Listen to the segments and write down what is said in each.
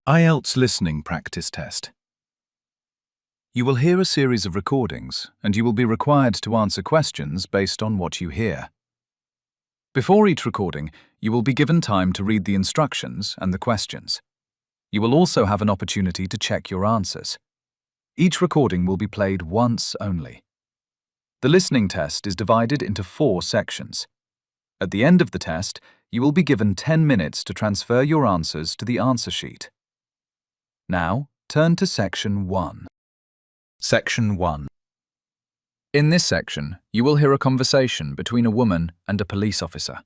IELTS Listening Practice Test. You will hear a series of recordings, and you will be required to answer questions based on what you hear. Before each recording, you will be given time to read the instructions and the questions. You will also have an opportunity to check your answers. Each recording will be played once only. The listening test is divided into 4 sections. At the end of the test, you will be given 10 minutes to transfer your answers to the answer sheet. Now, turn to Section 1. Section 1. In this section, you will hear a conversation between a woman and a police officer.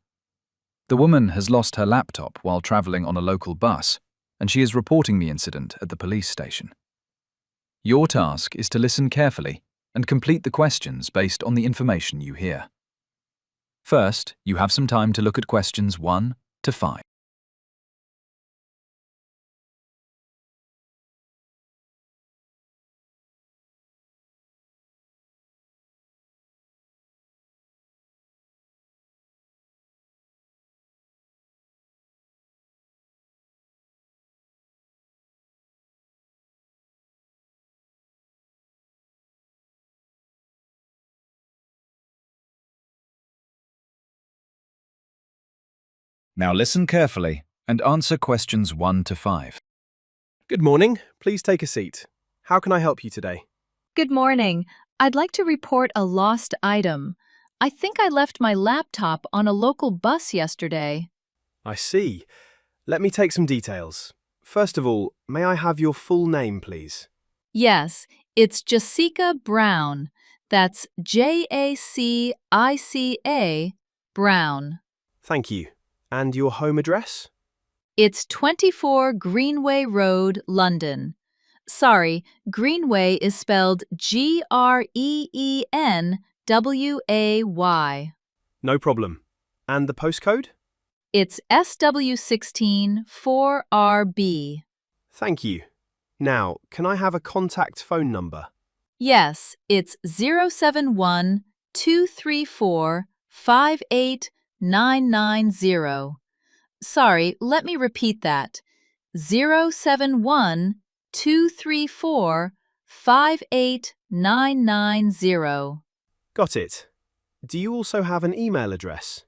The woman has lost her laptop while travelling on a local bus, and she is reporting the incident at the police station. Your task is to listen carefully and complete the questions based on the information you hear. First, you have some time to look at questions 1 to 5. Now listen carefully and answer questions 1 to 5. Good morning. Please take a seat. How can I help you today? Good morning. I'd like to report a lost item. I think I left my laptop on a local bus yesterday. I see. Let me take some details. First of all, may I have your full name, please? Yes, it's Jessica Brown. That's JacicA Brown. Thank you. And your home address? It's 24 Greenway Road, London. Sorry, Greenway is spelled Greenway. No problem. And the postcode? It's SW16 4RB. Thank you. Now, can I have a contact phone number? Yes, it's 071 234 58990. Sorry, let me repeat that. 071 234 58990. Got it. Do you also have an email address?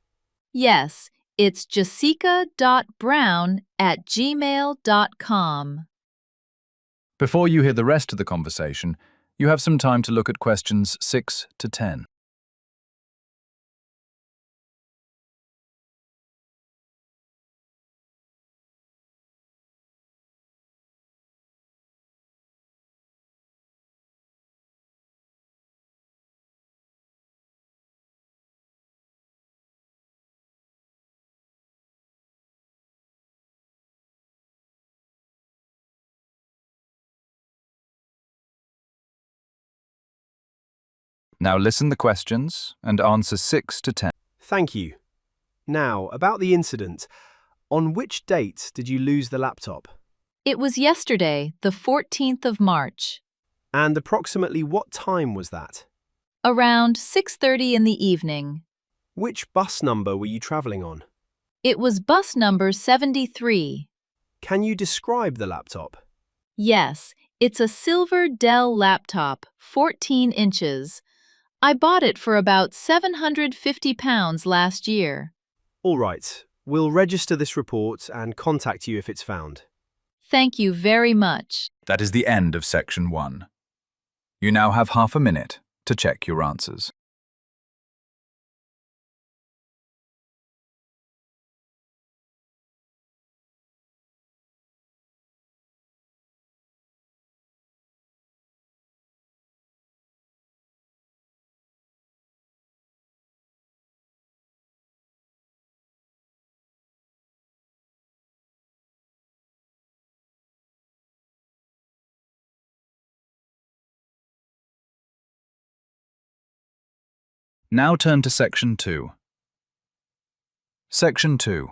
Yes, it's jessica.brown@gmail.com. Before you hear the rest of the conversation, you have some time to look at questions 6 to 10. Now listen the questions and answer 6 to 10. Thank you. Now, about the incident. On which date did you lose the laptop? It was yesterday, the 14th of March. And approximately what time was that? Around 6:30 in the evening. Which bus number were you travelling on? It was bus number 73. Can you describe the laptop? Yes, it's a silver Dell laptop, 14 inches. I bought it for about £750 last year. All right. We'll register this report and contact you if it's found. Thank you very much. That is the end of Section 1. You now have half a minute to check your answers. Now turn to Section 2. Section 2.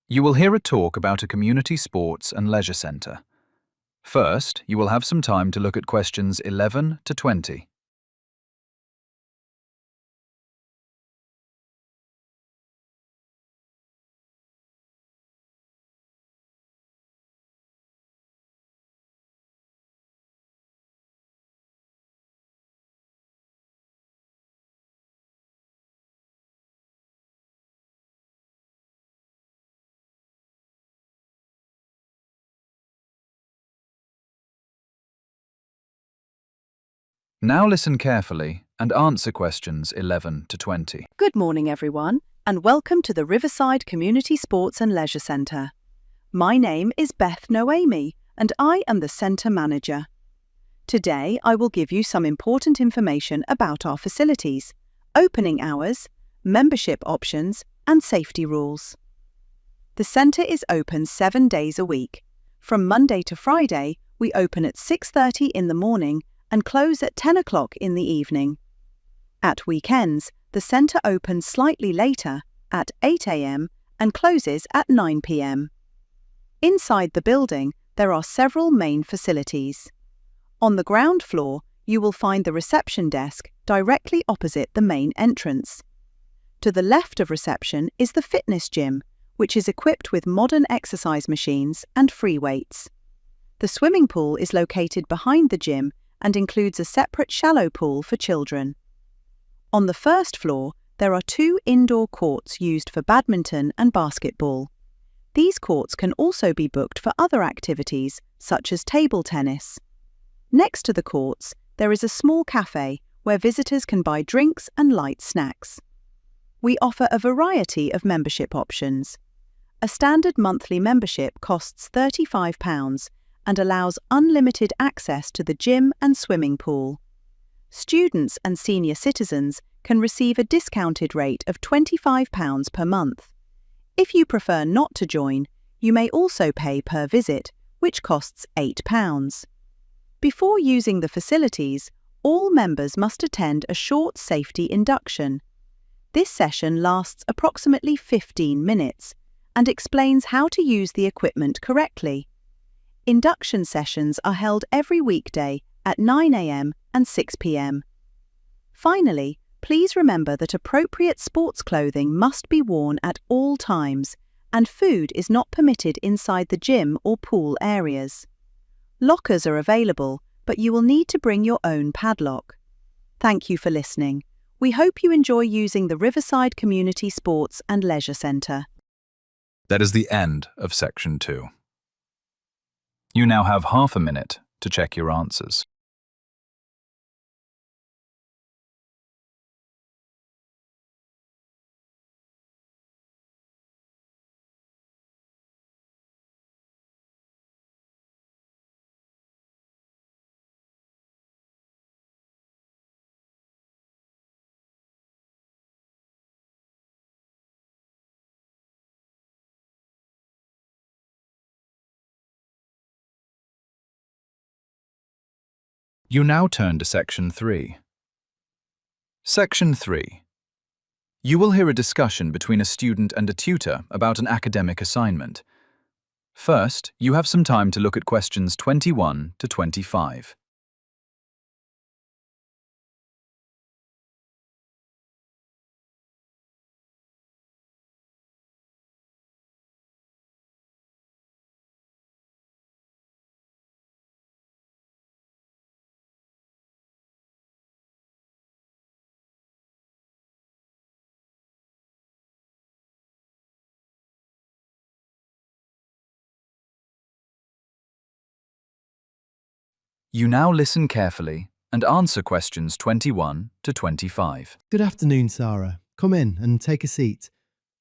You will hear a talk about a community sports and leisure centre. First, you will have some time to look at questions 11 to 20. Now listen carefully and answer questions 11 to 20. Good morning, everyone, and welcome to the Riverside Community Sports and Leisure Centre. My name is Beth Noemi, and I am the Centre Manager. Today, I will give you some important information about our facilities, opening hours, membership options, and safety rules. The centre is open 7 days a week. From Monday to Friday, we open at 6:30 in the morning and close at 10 o'clock in the evening. At weekends, the centre opens slightly later, at 8 a.m. and closes at 9 p.m. Inside the building, there are several main facilities. On the ground floor, you will find the reception desk directly opposite the main entrance. To the left of reception is the fitness gym, which is equipped with modern exercise machines and free weights. The swimming pool is located behind the gym and includes a separate shallow pool for children. On the first floor, there are 2 indoor courts used for badminton and basketball. These courts can also be booked for other activities, such as table tennis. Next to the courts, there is a small cafe where visitors can buy drinks and light snacks. We offer a variety of membership options. A standard monthly membership costs £35 and allows unlimited access to the gym and swimming pool. Students and senior citizens can receive a discounted rate of £25 per month. If you prefer not to join, you may also pay per visit, which costs £8. Before using the facilities, all members must attend a short safety induction. This session lasts approximately 15 minutes and explains how to use the equipment correctly. Induction sessions are held every weekday at 9 a.m. and 6 p.m. Finally, please remember that appropriate sports clothing must be worn at all times, and food is not permitted inside the gym or pool areas. Lockers are available, but you will need to bring your own padlock. Thank you for listening. We hope you enjoy using the Riverside Community Sports and Leisure Centre. That is the end of Section 2. You now have half a minute to check your answers. You now turn to Section 3. Section 3. You will hear a discussion between a student and a tutor about an academic assignment. First, you have some time to look at questions 21 to 25. You now listen carefully and answer questions 21 to 25. Good afternoon, Sarah. Come in and take a seat.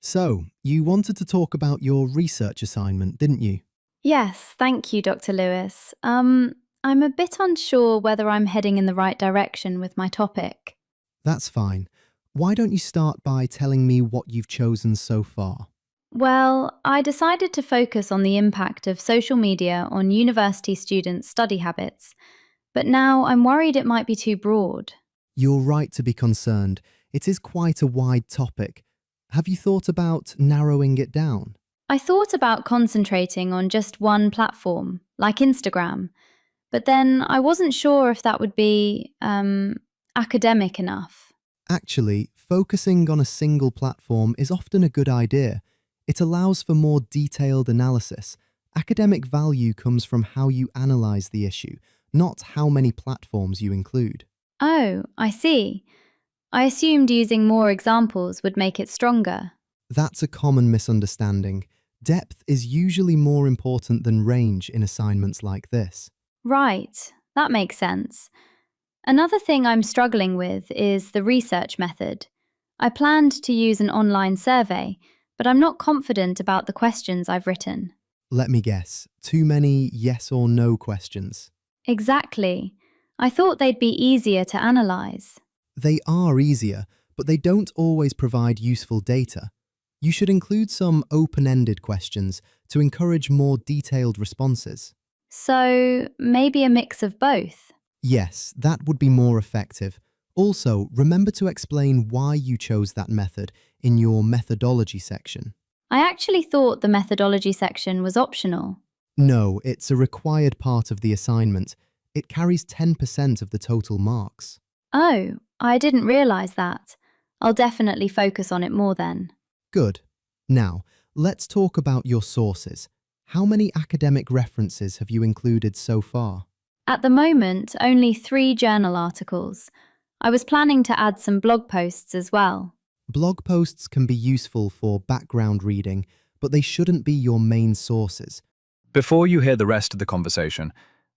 So, you wanted to talk about your research assignment, didn't you? Yes, thank you, Dr. Lewis. I'm a bit unsure whether I'm heading in the right direction with my topic. That's fine. Why don't you start by telling me what you've chosen so far? Well, I decided to focus on the impact of social media on university students' study habits, but now I'm worried it might be too broad. You're right to be concerned. It is quite a wide topic. Have you thought about narrowing it down? I thought about concentrating on just one platform, like Instagram, but then I wasn't sure if that would be academic enough. Actually, focusing on a single platform is often a good idea. It allows for more detailed analysis. Academic value comes from how you analyse the issue, not how many platforms you include. Oh, I see. I assumed using more examples would make it stronger. That's a common misunderstanding. Depth is usually more important than range in assignments like this. Right, that makes sense. Another thing I'm struggling with is the research method. I planned to use an online survey, but I'm not confident about the questions I've written. Let me guess, too many yes or no questions. Exactly. I thought they'd be easier to analyse. They are easier, but they don't always provide useful data. You should include some open-ended questions to encourage more detailed responses. So, maybe a mix of both. Yes, that would be more effective. Also, remember to explain why you chose that method in your methodology section. I actually thought the methodology section was optional. No, it's a required part of the assignment. It carries 10% of the total marks. Oh, I didn't realise that. I'll definitely focus on it more then. Good. Now, let's talk about your sources. How many academic references have you included so far? At the moment, only 3 journal articles. I was planning to add some blog posts as well. Blog posts can be useful for background reading, but they shouldn't be your main sources. Before you hear the rest of the conversation,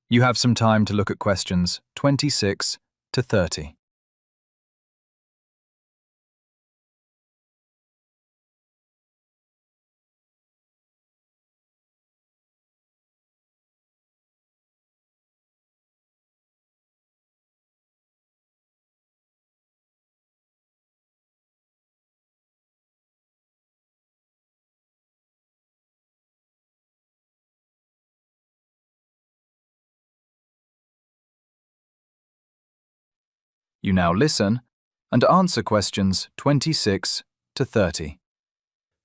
you have some time to look at questions 26 to 30. You now listen and answer questions 26 to 30.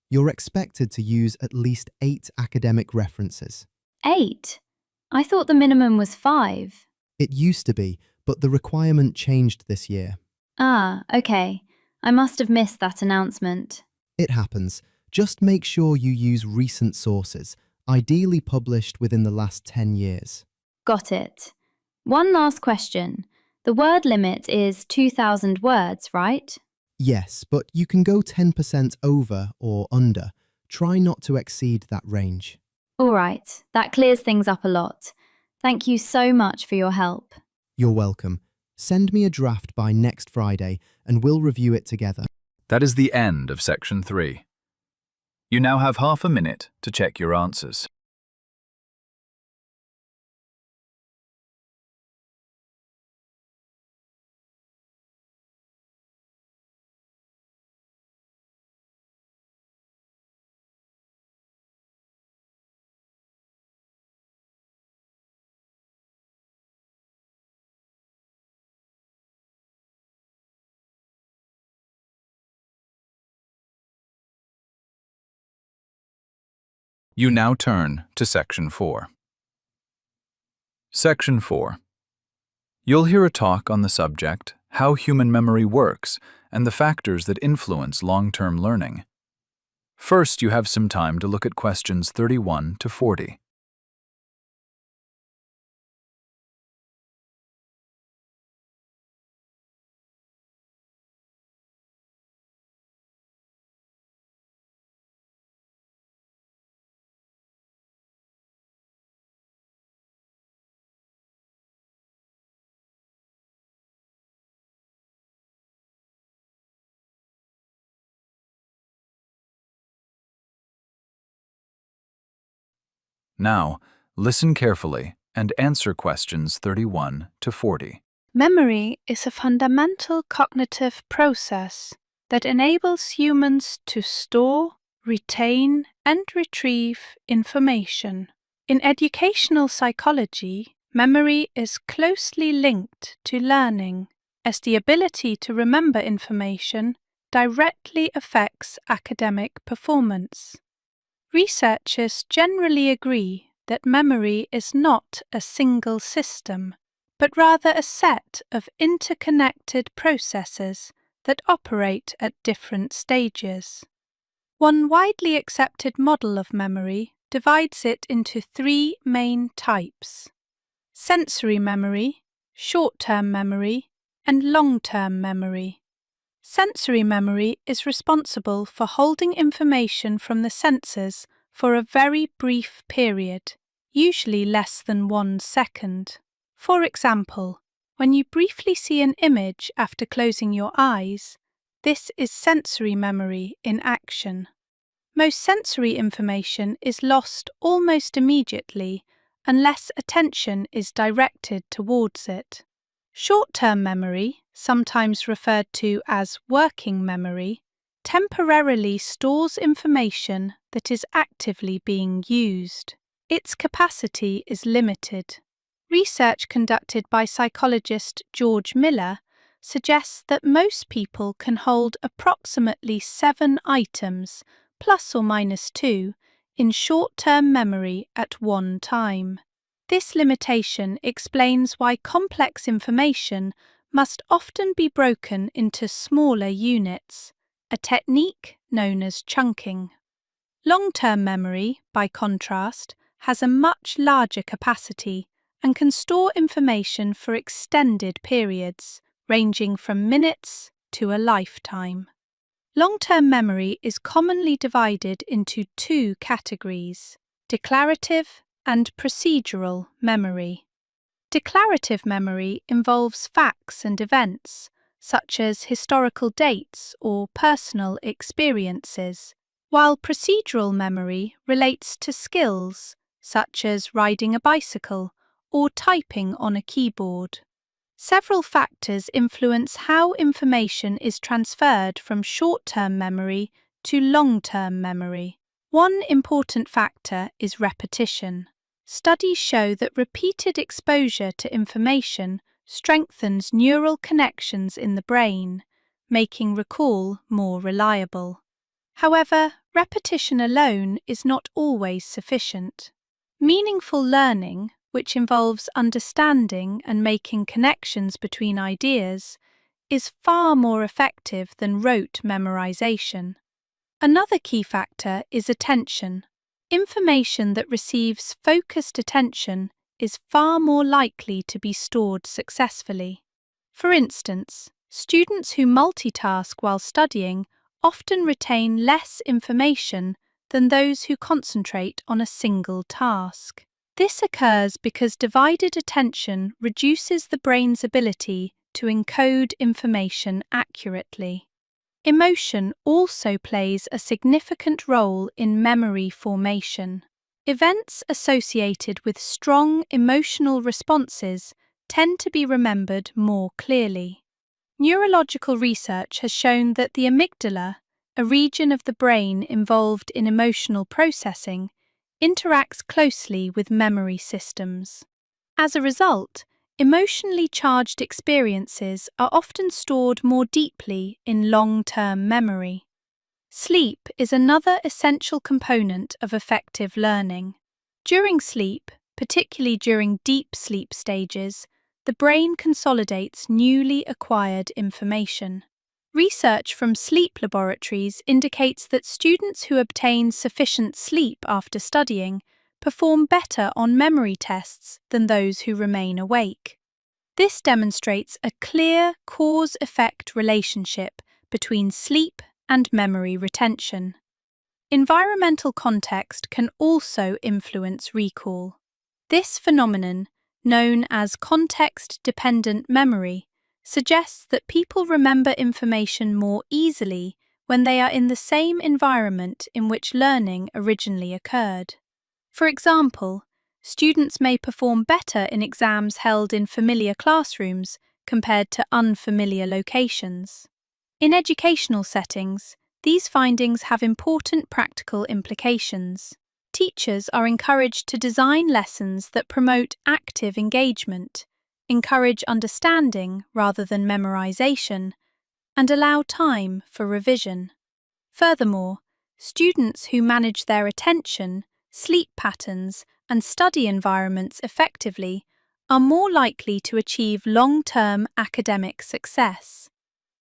You're expected to use at least 8 academic references. 8? I thought the minimum was 5. It used to be, but the requirement changed this year. Ah, okay. I must have missed that announcement. It happens. Just make sure you use recent sources, ideally published within the last 10 years. Got it. One last question. The word limit is 2,000 words, right? Yes, but you can go 10% over or under. Try not to exceed that range. All right, that clears things up a lot. Thank you so much for your help. You're welcome. Send me a draft by next Friday and we'll review it together. That is the end of section 3. You now have half a minute to check your answers. You now turn to section 4. Section 4. You'll hear a talk on the subject, how human memory works, and the factors that influence long-term learning. First, you have some time to look at questions 31 to 40. Now, listen carefully and answer questions 31 to 40. Memory is a fundamental cognitive process that enables humans to store, retain, and retrieve information. In educational psychology, memory is closely linked to learning, as the ability to remember information directly affects academic performance. Researchers generally agree that memory is not a single system, but rather a set of interconnected processes that operate at different stages. One widely accepted model of memory divides it into 3 main types: sensory memory, short-term memory, and long-term memory. Sensory memory is responsible for holding information from the senses for a very brief period, usually less than 1 second. For example, When you briefly see an image after closing your eyes, this is sensory memory in action. Most sensory information is lost almost immediately unless attention is directed towards it. Short-term memory, sometimes referred to as working memory, temporarily stores information that is actively being used. Its capacity is limited. Research conducted by psychologist George Miller suggests that most people can hold approximately 7 items, plus or minus 2, in short-term memory at one time. This limitation explains why complex information must often be broken into smaller units, a technique known as chunking. Long-term memory, by contrast, has a much larger capacity and can store information for extended periods, ranging from minutes to a lifetime. Long-term memory is commonly divided into 2 categories: declarative and procedural memory. Declarative memory involves facts and events, such as historical dates or personal experiences, while procedural memory relates to skills, such as riding a bicycle or typing on a keyboard. Several factors influence how information is transferred from short-term memory to long-term memory. One important factor is repetition. Studies show that repeated exposure to information strengthens neural connections in the brain, making recall more reliable. However, repetition alone is not always sufficient. Meaningful learning, which involves understanding and making connections between ideas, is far more effective than rote memorization. Another key factor is attention. Information that receives focused attention is far more likely to be stored successfully. For instance, students who multitask while studying often retain less information than those who concentrate on a single task. This occurs because divided attention reduces the brain's ability to encode information accurately. Emotion also plays a significant role in memory formation. Events associated with strong emotional responses tend to be remembered more clearly. Neurological research has shown that the amygdala, a region of the brain involved in emotional processing, interacts closely with memory systems. As a result, emotionally charged experiences are often stored more deeply in long-term memory. Sleep is another essential component of effective learning. During sleep, particularly during deep sleep stages, the brain consolidates newly acquired information. Research from sleep laboratories indicates that students who obtain sufficient sleep after studying perform better on memory tests than those who remain awake. This demonstrates a clear cause-effect relationship between sleep and memory retention. Environmental context can also influence recall. This phenomenon, known as context-dependent memory, suggests that people remember information more easily when they are in the same environment in which learning originally occurred. For example, students may perform better in exams held in familiar classrooms compared to unfamiliar locations. In educational settings, these findings have important practical implications. Teachers are encouraged to design lessons that promote active engagement, encourage understanding rather than memorization, and allow time for revision. Furthermore, students who manage their attention, sleep patterns, and study environments effectively are more likely to achieve long-term academic success.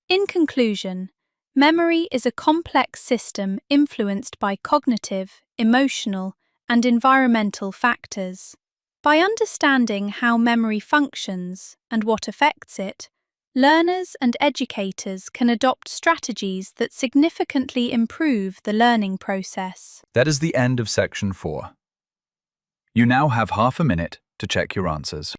In conclusion, memory is a complex system influenced by cognitive, emotional, and environmental factors. By understanding how memory functions and what affects it, learners and educators can adopt strategies that significantly improve the learning process. That is the end of section 4. You now have half a minute to check your answers.